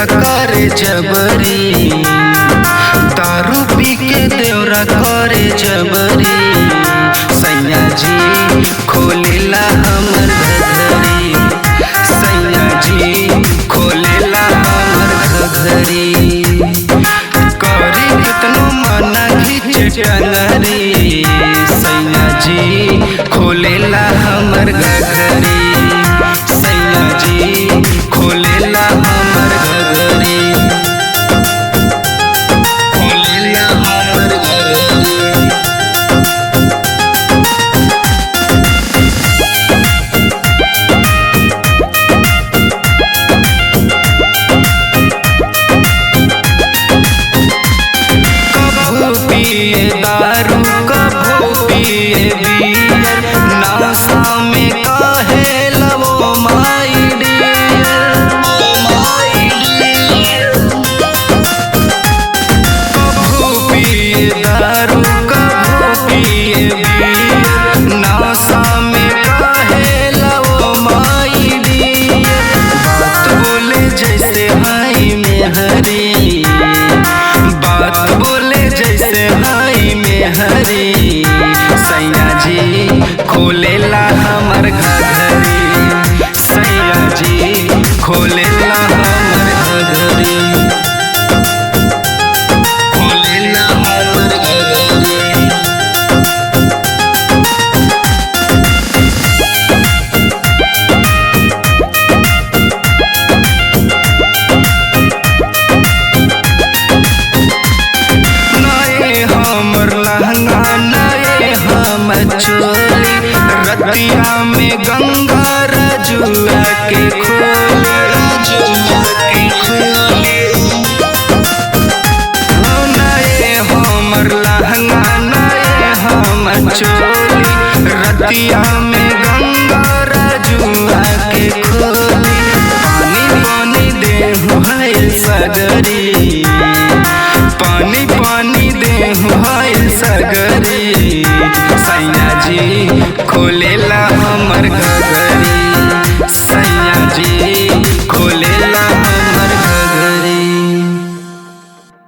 करे जबरी, दारू पी के देवरा करे जबरी। सैया जी खोलेला हमर घघरी, सैया जी खोलेला हमर घघरी। करी कितनो मना खींचे टंगरी, सैया जी खोलेला हमर घघरी, सैया जी खोलेला हमर घघरी, खोलेला हमर घघरी। कभू पिए दारू कभू पिए बियर, नशा में काहे लवो माई डियर, माई डियर। कभू पिए दारू कभू पिए बियर, नशा में काहे लवो माई डियर। बात बोले जैसे हाई में हरी, बात बोले जैसे हाई में हरी। सैया जी खोलेला हमर घघरी, सैया जी खोलेला हमर घघरी, खोलेला हमर घघरी। नए हमर लहंगा नए हमर चोली, रतिया में गंगा रजुआ के खोली, रजुआ के खोली। नए हमर लहंगा नए हमर चोली, रतिया में गंगा रजुआ के खोली। पानी पानी देहु है सगरी,